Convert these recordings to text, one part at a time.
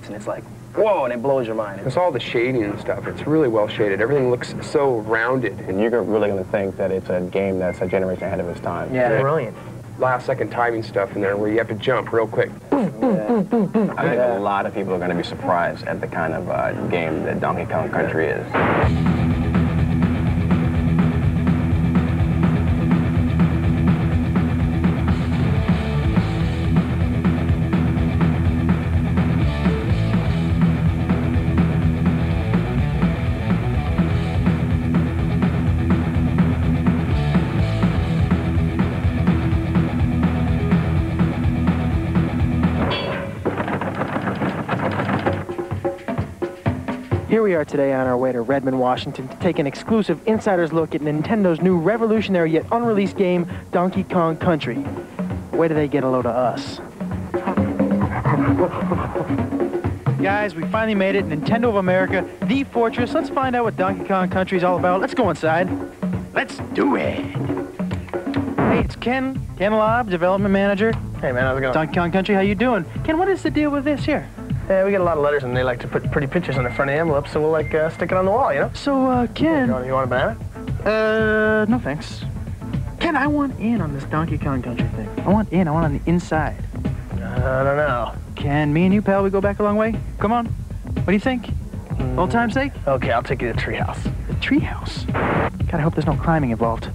and it's like, whoa, and it blows your mind. It's all the shading and stuff. It's really well shaded. Everything looks so rounded. And you're really going to think that it's a game that's a generation ahead of its time. Yeah, brilliant. Last-second timing stuff in there where you have to jump real quick. I think a lot of people are going to be surprised at the kind of game that Donkey Kong Country is. Here we are today on our way to Redmond, Washington to take an exclusive insider's look at Nintendo's new revolutionary yet unreleased game, Donkey Kong Country. Where do they get a load of us? Guys, we finally made it. Nintendo of America, the fortress. Let's find out what Donkey Kong Country is all about. Let's go inside. Let's do it. Hey, it's Ken Lobb, development manager. Hey man, how's it going? Donkey Kong Country, how you doing? Ken, what is the deal with this here? Yeah, we get a lot of letters and they like to put pretty pictures on the front of the envelopes, so we'll like stick it on the wall, you know? So, Ken... You want a banana? No thanks. Ken, I want in on this Donkey Kong Country thing. I want on the inside. I don't know. Ken, me and you, pal, we go back a long way? Come on. What do you think? Old time's sake? Okay, I'll take you to the treehouse. The treehouse? God, I hope there's no climbing involved.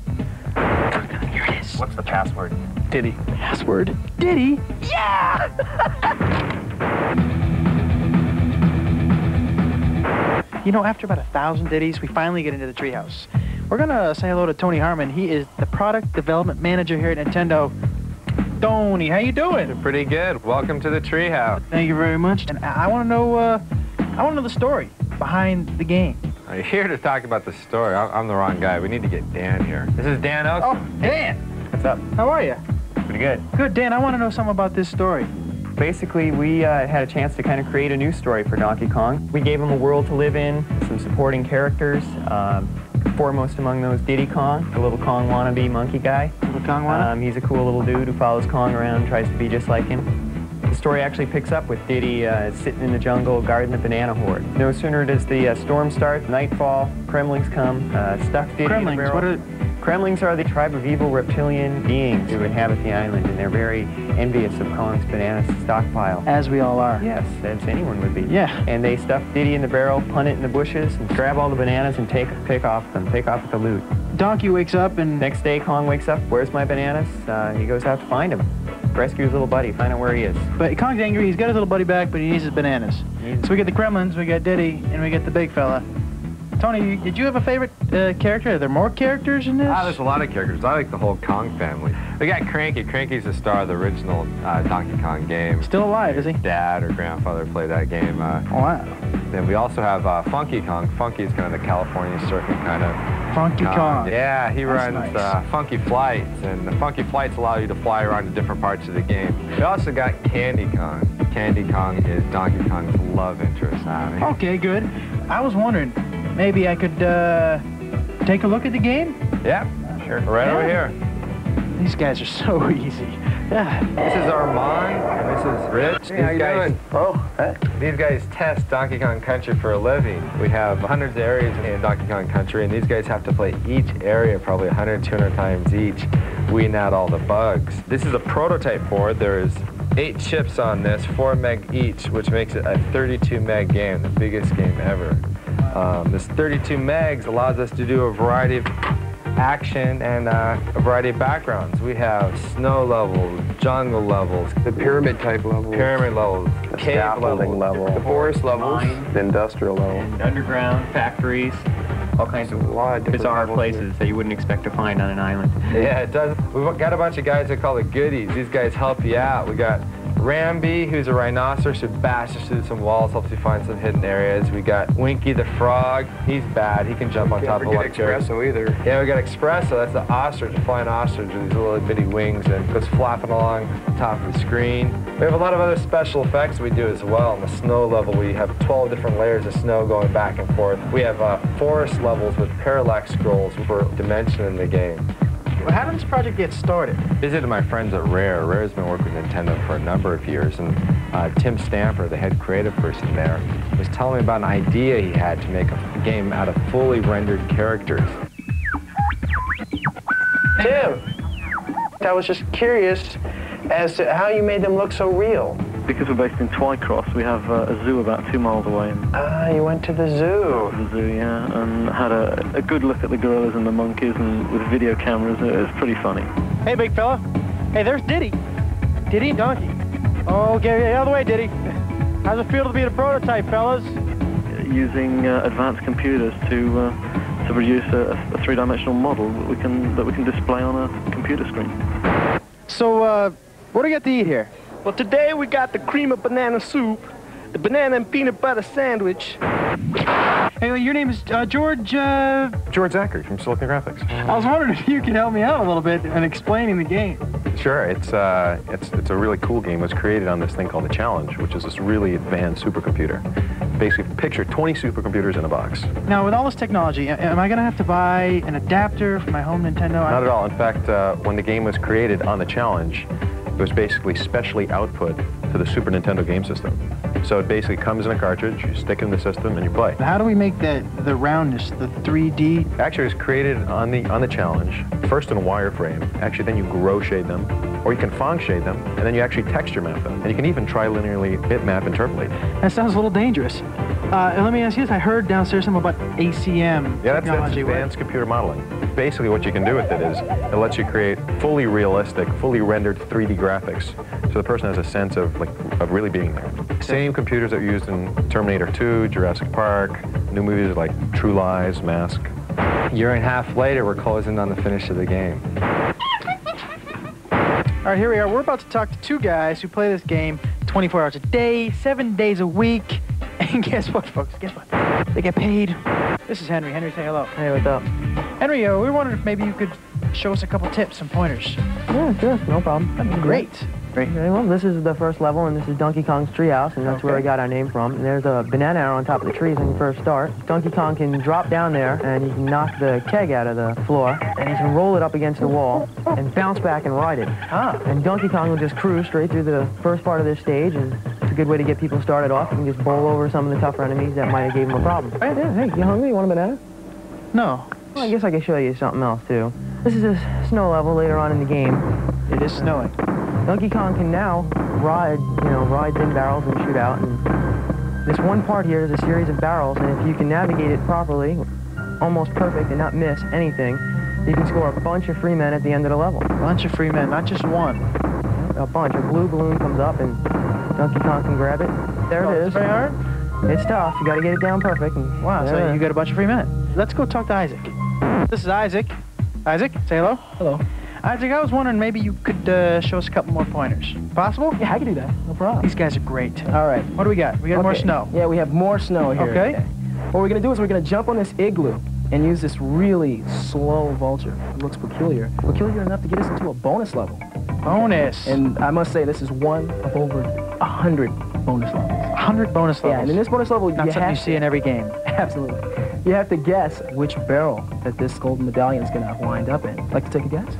Here it is. What's the password? Diddy. Password? Diddy? Yeah! You know, after about 1,000 ditties, we finally get into the treehouse. We're gonna say hello to Tony Harmon. He is the product development manager here at Nintendo. Tony, how you doing? Pretty good. Welcome to the treehouse. Thank you very much. And I want to know the story behind the game. You're here to talk about the story. I'm the wrong guy. We need to get Dan here. This is Dan Oaks. Oh, Dan. What's up? How are you? Pretty good. Good, Dan. I want to know something about this story. Basically, we had a chance to kind of create a new story for Donkey Kong. We gave him a world to live in, some supporting characters, foremost among those Diddy Kong, the little Kong wannabe monkey guy. Little Kong wannabe? He's a cool little dude who follows Kong around, tries to be just like him. The story actually picks up with Diddy sitting in the jungle guarding the banana horde. No sooner does the storm start, nightfall, Kremlings come, stuff Diddy in the barrel. What are... Kremlings are the tribe of evil reptilian beings who inhabit the island, and they're very envious of Kong's banana stockpile. As we all are. Yes, as anyone would be. Yeah. And they stuff Diddy in the barrel, punt it in the bushes, and grab all the bananas and pick off with the loot. Donkey wakes up and... Next day, Kong wakes up, where's my bananas? He goes out to find him. Rescue his little buddy, find out where he is. But Kong's angry, he's got his little buddy back, but he needs his bananas. So we get the Kremlins, we got Diddy, and we get the big fella. Tony, did you have a favorite character? Are there more characters in this? There's a lot of characters. I like the whole Kong family. We got Cranky. Cranky's the star of the original Donkey Kong game. Still alive, is he? Dad or grandfather played that game. Wow. Then we also have Funky Kong. Funky's kind of the California circuit kind of. Funky Kong. Yeah, he That's runs nice. Funky Flights, and the Funky Flights allow you to fly around to different parts of the game. We also got Candy Kong. Candy Kong is Donkey Kong's love interest. Okay, good. I was wondering, maybe I could take a look at the game? Yeah, sure. Right over here. These guys are so easy. Yeah. This is Armand, and this is Rich. Hey, how you doing? Oh, hey. These guys test Donkey Kong Country for a living. We have hundreds of areas in Donkey Kong Country, and these guys have to play each area probably 100, 200 times each, weeding out all the bugs. This is a prototype board. There's 8 chips on this, 4 meg each, which makes it a 32 meg game, the biggest game ever. This 32 megs allows us to do a variety of action and a variety of backgrounds. We have snow levels, jungle levels, The pyramid type levels. pyramid levels, cave scaffolding levels, level, The forest levels. the industrial level, and underground factories, all kinds of A lot of different bizarre levels places that you wouldn't expect to find on an island. Yeah, it does. We've got a bunch of guys that call it goodies. These guys help you out. We got Ramby, who's a rhinoceros who bashes through some walls, helps you find some hidden areas. We got Winky the frog. He's bad. He can jump on top of Can't forget electric. Espresso either. Yeah, we got Espresso. That's the ostrich, a flying ostrich with these little bitty wings and goes flapping along the top of the screen. We have a lot of other special effects we do as well. On the snow level, we have 12 different layers of snow going back and forth. We have forest levels with parallax scrolls for dimension in the game. Well, how did this project get started? Visited my friends at Rare. Rare's been working with Nintendo for a number of years, and Tim Stamper, the head creative person there, was telling me about an idea he had to make a game out of fully rendered characters. Tim, I was just curious as to how you made them look so real. Because we're based in Twycross, we have a zoo about 2 miles away. Ah, you went to the zoo. The zoo, yeah, and had a good look at the gorillas and the monkeys, and with video cameras, it was pretty funny. Hey, big fella. Hey, there's Diddy. Diddy and Donkey. Oh, get out of the way, Diddy. How's it feel to be the prototype, fellas? Using advanced computers to produce a three-dimensional model that we can display on a computer screen. So, what do we got to eat here? Well, today we got the cream of banana soup, the banana and peanut butter sandwich. Hey, your name is George, George Zachary from Silicon Graphics. I was wondering if you could help me out a little bit in explaining the game. Sure, it's a really cool game. It was created on this thing called the Challenge, which is this really advanced supercomputer. Basically, picture 20 supercomputers in a box. Now, with all this technology, am I going to have to buy an adapter for my home Nintendo? Not at all. In fact, when the game was created on the Challenge, it was basically specially output to the Super Nintendo game system. So it basically comes in a cartridge, you stick it in the system, and you play. How do we make the roundness, the 3D? Actually, it was created on the Challenge, first in wireframe. Actually, then you grow shade them, or you can Phong shade them, and then you actually texture map them. And you can even trilinearly bitmap interpolate. That sounds a little dangerous. And let me ask you this, I heard downstairs something about ACM Yeah, that's technology. advanced computer modeling. Basically, what you can do with it is it lets you create fully realistic, fully rendered 3D graphics, so the person has a sense of really being there. Same computers that were used in Terminator 2, Jurassic Park, new movies like True Lies, Mask. A year and a half later, we're closing on the finish of the game. All right, here we are. We're about to talk to two guys who play this game 24 hours a day, 7 days a week. And guess what, folks? Guess what? They get paid. This is Henry. Henry, say hello. Hey, what's up? Henry, we were wondering if maybe you could show us a couple tips and pointers. Yeah, sure, no problem. That'd be great. Okay, well, this is the first level, and this is Donkey Kong's treehouse, and that's where we got our name from. And there's a banana arrow on top of the trees when you first start. Donkey Kong can drop down there, and he can knock the keg out of the floor, and he can roll it up against the wall, and bounce back and ride it. And Donkey Kong will just cruise straight through the first part of this stage, and it's a good way to get people started off. You can just bowl over some of the tougher enemies that might have gave him a problem. Hey, you hungry? You want a banana? No. Well, I guess I could show you something else, too. This is a snow level later on in the game. It is snowing. Donkey Kong can now ride in barrels and shoot out. And this one part here is a series of barrels, and if you can navigate it properly, almost perfect, and not miss anything, you can score a bunch of free men at the end of the level. A bunch of free men, not just one. A bunch. A blue balloon comes up, and Donkey Kong can grab it. There it is. It's very hard? It's tough. You got to get it down perfect. And Wow, so you got a bunch of free men. Let's go talk to Isaac. This is Isaac. Isaac, say hello. Hello. Isaac, I was wondering maybe you could show us a couple more pointers. Possible? Yeah, I can do that. No problem. These guys are great. All right, what do we got? We got more snow. Yeah, we have more snow here. Okay. What we're going to do is we're going to jump on this igloo and use this really slow vulture. It looks peculiar. Peculiar enough to get us into a bonus level. Bonus. And I must say, this is one of over 100 bonus levels. 100 bonus levels. Yeah, and in this bonus level, Not something you see in every game. Absolutely. You have to guess which barrel that this golden medallion is going to wind up in. Like to take a guess?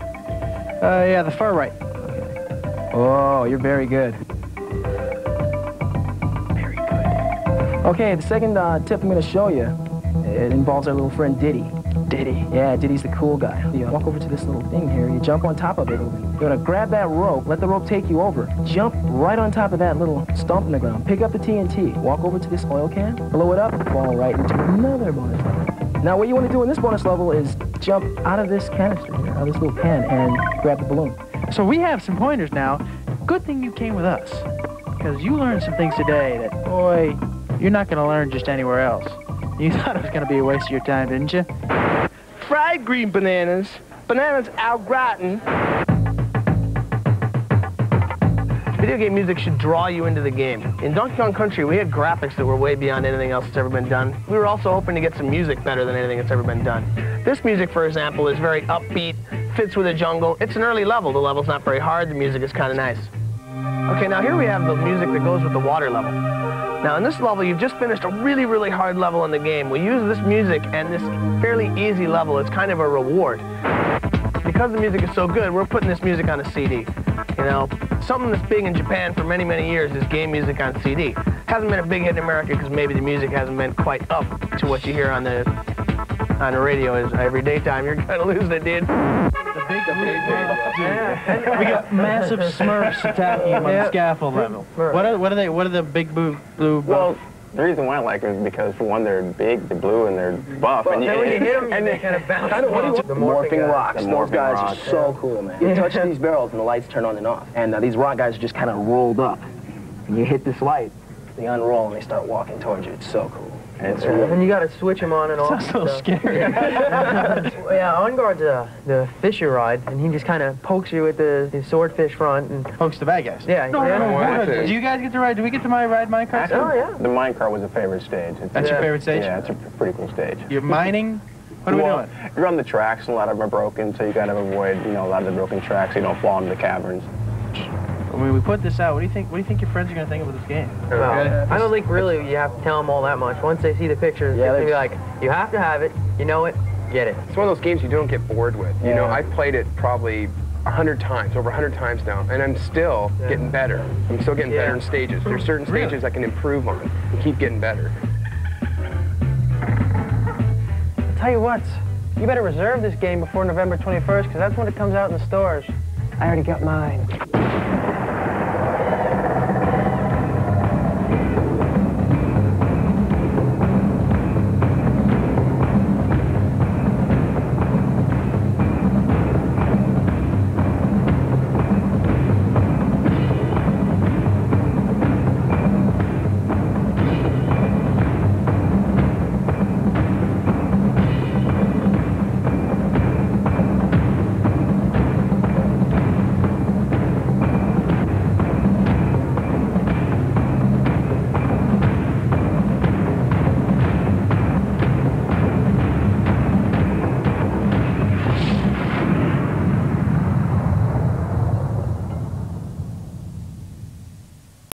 Yeah, the far right. Okay. Oh, you're very good. Very good. Okay, the second tip I'm going to show you, it involves our little friend Diddy. Diddy. Yeah, Diddy's the cool guy. You walk over to this little thing here, you jump on top of it. You're going to grab that rope, let the rope take you over. Jump right on top of that little stump in the ground. Pick up the TNT, walk over to this oil can, blow it up, fall right into another bonus level. Now, what you want to do in this bonus level is jump out of this canister here, out of this little can, and grab the balloon. So we have some pointers now. Good thing you came with us, because you learned some things today that, boy, you're not going to learn just anywhere else. You thought it was going to be a waste of your time, didn't you? Fried green bananas, bananas au gratin. Video game music should draw you into the game. In Donkey Kong Country, we had graphics that were way beyond anything else that's ever been done. We were also hoping to get some music better than anything that's ever been done. This music, for example, is very upbeat, fits with the jungle. It's an early level. The level's not very hard. The music is kind of nice. Okay, now here we have the music that goes with the water level. Now in this level, you've just finished a really, really hard level in the game. We use this music and this fairly easy level as kind of a reward. because the music is so good, we're putting this music on a CD. You know, something that's big in Japan for many, many years is game music on CD. Hasn't been a big hit in America because maybe the music hasn't been quite up to what you hear on the radio. Is every daytime you're gonna lose it, dude. Yeah. We got massive Smurfs attacking him on the scaffold level. What are the big blue? Well, the reason why I like them is because, for one, they're big, they're blue, and they're buff. And then when you hit them, and they kind of bounce. The morphing rocks. Those guys are rocks. so cool, man. You touch these barrels and the lights turn on and off. And these rock guys are just kind of rolled up. And you hit this light, they unroll and they start walking towards you. It's so cool. And you got to switch them on and off. Sounds a little scary. Yeah, On Guard's the fish you ride, and he just kind of pokes you with the swordfish front and Pokes the bad guys. yeah. No, yeah. do you guys get to ride? Do we get to ride minecart? Oh yeah. The minecart was a favorite stage. That's your favorite stage? Yeah, it's a pretty cool stage. You're mining? What are we doing? You're on the tracks, and a lot of them are broken, so you got to avoid, a lot of the broken tracks so you don't fall into the caverns. When we put this out, what do you think your friends are going to think about this game? Well, I don't think really you have to tell them all that much. Once they see the pictures, they're gonna be like, you have to have it, you know it, get it. It's one of those games you don't get bored with. You know, I've played it probably 100 times, over 100 times now, and I'm still getting better. I'm still getting better in stages. There's certain stages I can improve on and keep getting better. I'll tell you what, you better reserve this game before November 21st, because that's when it comes out in the stores. I already got mine.